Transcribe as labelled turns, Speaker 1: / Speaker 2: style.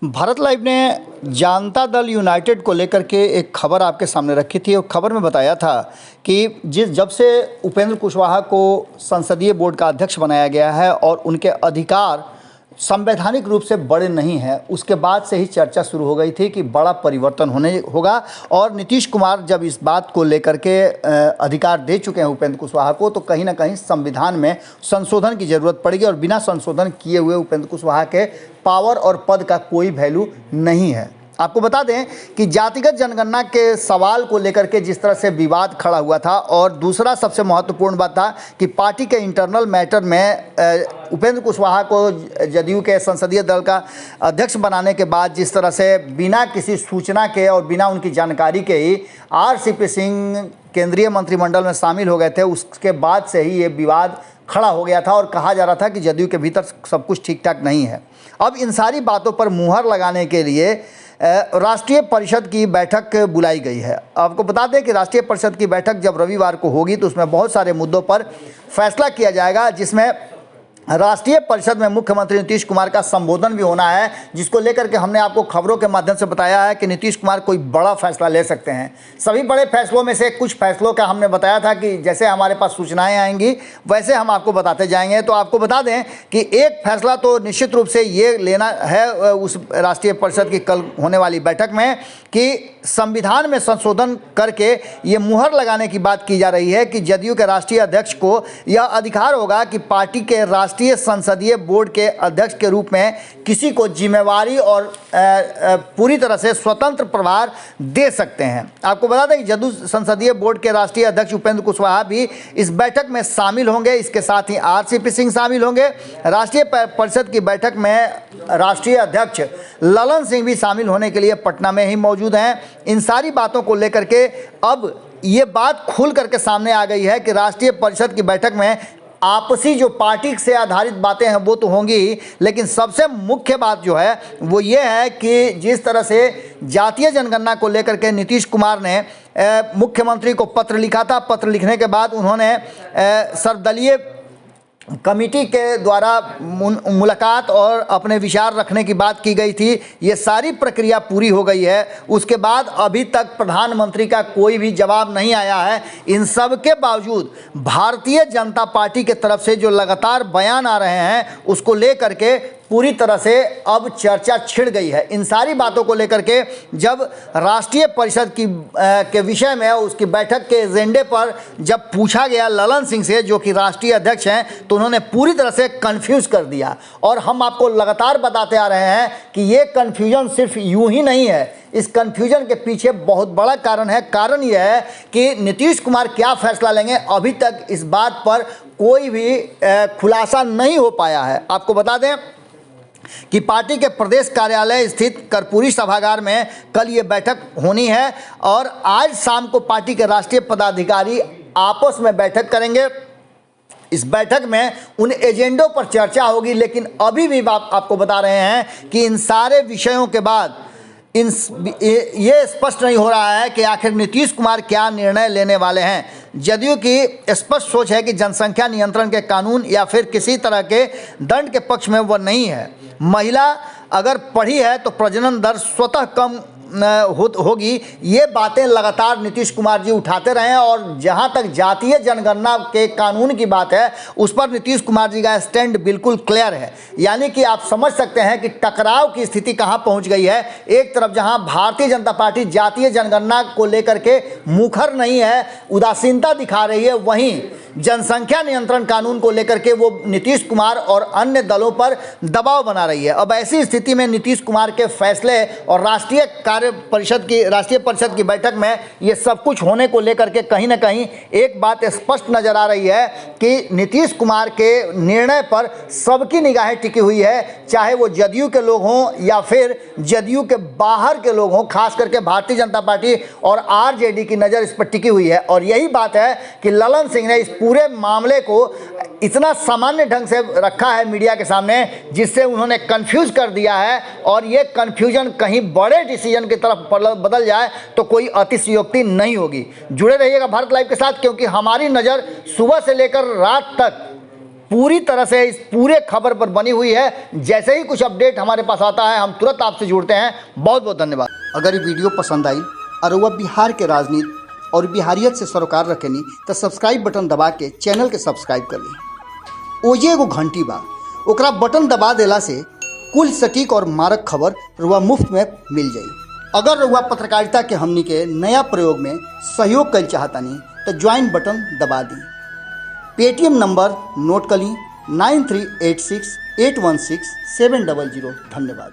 Speaker 1: Bharat live ने Janata Dal United को लेकर के एक खबर आपके सामने रखी थी और खबर में बताया था कि जब से उपेंद्र कुशवाहा को संसदीय बोर्ड का अध्यक्ष बनाया गया है और उनके अधिकार संवैधानिक रूप से बड़े नहीं हैं, उसके बाद से ही चर्चा शुरू हो गई थी कि बड़ा परिवर्तन होगा। और नीतीश कुमार जब इस बात को लेकर के अधिकार दे चुके हैं उपेंद्र कुशवाहा को, तो कहीं ना कहीं संविधान में संशोधन की ज़रूरत पड़ेगी और बिना संशोधन किए हुए उपेंद्र कुशवाहा के पावर और पद का कोई वैल्यू नहीं है। आपको बता दें कि जातिगत जनगणना के सवाल को लेकर के जिस तरह से विवाद खड़ा हुआ था, और दूसरा सबसे महत्वपूर्ण बात था कि पार्टी के इंटरनल मैटर में उपेंद्र कुशवाहा को जदयू के संसदीय दल का अध्यक्ष बनाने के बाद जिस तरह से बिना किसी सूचना के और बिना उनकी जानकारी के ही RCP सिंह केंद्रीय मंत्रिमंडल में शामिल हो गए थे, उसके बाद से ही ये विवाद खड़ा हो गया था और कहा जा रहा था कि जदयू के भीतर सब कुछ ठीक ठाक नहीं है। अब इन सारी बातों पर मुहर लगाने के लिए राष्ट्रीय परिषद की बैठक बुलाई गई है। आपको बता दें कि राष्ट्रीय परिषद की बैठक जब रविवार को होगी तो उसमें बहुत सारे मुद्दों पर फैसला किया जाएगा, जिसमें राष्ट्रीय परिषद में मुख्यमंत्री नीतीश कुमार का संबोधन भी होना है, जिसको लेकर के हमने आपको खबरों के माध्यम से बताया है कि नीतीश कुमार कोई बड़ा फैसला ले सकते हैं। सभी बड़े फैसलों में से कुछ फैसलों का हमने बताया था कि जैसे हमारे पास सूचनाएं आएंगी वैसे हम आपको बताते जाएंगे। तो आपको बता दें कि एक फैसला तो निश्चित रूप से ये लेना है उस राष्ट्रीय परिषद की कल होने वाली बैठक में कि संविधान में संशोधन करके ये मुहर लगाने की बात की जा रही है कि जदयू के राष्ट्रीय अध्यक्ष को यह अधिकार होगा कि पार्टी के राष्ट्रीय संसदीय बोर्ड के अध्यक्ष के रूप में किसी को जिम्मेवारी और पूरी तरह से स्वतंत्र प्रभार दे सकते हैं। आपको बता दें कि जदयू संसदीय बोर्ड के राष्ट्रीय अध्यक्ष उपेंद्र कुशवाहा भी इस बैठक में शामिल होंगे। इसके साथ ही RCP सिंह शामिल होंगे। राष्ट्रीय परिषद की बैठक में राष्ट्रीय अध्यक्ष ललन सिंह भी शामिल होने के लिए पटना में ही मौजूद हैं। इन सारी बातों को लेकर के अब ये बात खुल करके सामने आ गई है कि राष्ट्रीय परिषद की बैठक में आपसी जो पार्टी से आधारित बातें हैं वो तो होंगी ही, लेकिन सबसे मुख्य बात जो है वो ये है कि जिस तरह से जातीय जनगणना को लेकर के नीतीश कुमार ने मुख्यमंत्री को पत्र लिखा था। पत्र लिखने के बाद उन्होंने सर्वदलीय कमेटी के द्वारा मुलाकात और अपने विचार रखने की बात की गई थी। ये सारी प्रक्रिया पूरी हो गई है। उसके बाद अभी तक प्रधानमंत्री का कोई भी जवाब नहीं आया है। इन सब के बावजूद भारतीय जनता पार्टी के तरफ से जो लगातार बयान आ रहे हैं उसको लेकर के पूरी तरह से अब चर्चा छिड़ गई है। इन सारी बातों को लेकर के जब राष्ट्रीय परिषद की के विषय में उसकी बैठक के एजेंडे पर जब पूछा गया ललन सिंह से, जो कि राष्ट्रीय अध्यक्ष हैं, तो उन्होंने पूरी तरह से कंफ्यूज कर दिया। और हम आपको लगातार बताते आ रहे हैं कि ये कंफ्यूजन सिर्फ यूं ही नहीं है, इस कंफ्यूजन के पीछे बहुत बड़ा कारण है। कारण यह है कि नीतीश कुमार क्या फैसला लेंगे, अभी तक इस बात पर कोई भी खुलासा नहीं हो पाया है। आपको बता दें कि पार्टी के प्रदेश कार्यालय स्थित कर्पूरी सभागार में कल ये बैठक होनी है और आज शाम को पार्टी के राष्ट्रीय पदाधिकारी आपस में बैठक करेंगे। इस बैठक में उन एजेंडों पर चर्चा होगी, लेकिन अभी भी आपको बता रहे हैं कि इन सारे विषयों के बाद ये स्पष्ट नहीं हो रहा है कि आखिर नीतीश कुमार क्या निर्णय लेने वाले हैं। जदयू की स्पष्ट सोच है कि जनसंख्या नियंत्रण के कानून या फिर किसी तरह के दंड के पक्ष में वह नहीं है। महिला अगर पढ़ी है तो प्रजनन दर स्वतः कम होगी। ये बातें लगातार नीतीश कुमार जी उठाते रहे हैं और जहां तक जातीय जनगणना के कानून की बात है उस पर नीतीश कुमार जी का स्टैंड बिल्कुल क्लियर है। यानी कि आप समझ सकते हैं कि टकराव की स्थिति कहां पहुंच गई है। एक तरफ जहां भारतीय जनता पार्टी जातीय जनगणना को लेकर के मुखर नहीं है, उदासीनता दिखा रही है, वहीं जनसंख्या नियंत्रण कानून को लेकर के वो नीतीश कुमार और अन्य दलों पर दबाव बना रही है। अब ऐसी स्थिति में नीतीश कुमार के फैसले और राष्ट्रीय परिषद की बैठक में ये सब कुछ होने को लेकर के कहीं ना कहीं एक बात स्पष्ट नजर आ रही है कि नीतीश कुमार के निर्णय पर सबकी निगाहें टिकी हुई है, चाहे वो जदयू के लोग हों या फिर जदयू के बाहर के लोग हों। खास करके भारतीय जनता पार्टी और RJD की नज़र इस पर टिकी हुई है और यही बात है कि ललन सिंह ने इस पूरे मामले को इतना सामान्य ढंग से रखा है मीडिया के सामने, जिससे उन्होंने कंफ्यूज कर दिया है। और ये कंफ्यूजन कहीं बड़े डिसीजन की तरफ बदल जाए तो कोई अतिशयोक्ति नहीं होगी। जुड़े रहिएगा भारत लाइव के साथ, क्योंकि हमारी नज़र सुबह से लेकर रात तक पूरी तरह से इस पूरे खबर पर बनी हुई है। जैसे ही कुछ अपडेट हमारे पास आता है हम तुरंत आपसे जुड़ते हैं। बहुत बहुत धन्यवाद। अगर ये वीडियो पसंद आई और वह बिहार के राजनीति और बिहारियत से सरोकार रखेनी तो सब्सक्राइब बटन दबा के चैनल के सब्सक्राइब कर ली। ओजे एगो घंटी बा, ओकरा बटन दबा देला से कुल सटीक और मारक खबर रुआ मुफ्त में मिल जाई। अगर रुआ पत्रकारिता के हमनी के नया प्रयोग में सहयोग कर चाहतानी तो ज्वाइन बटन दबा दी। पेटीएम नंबर नोट कर ली 9386816700। धन्यवाद।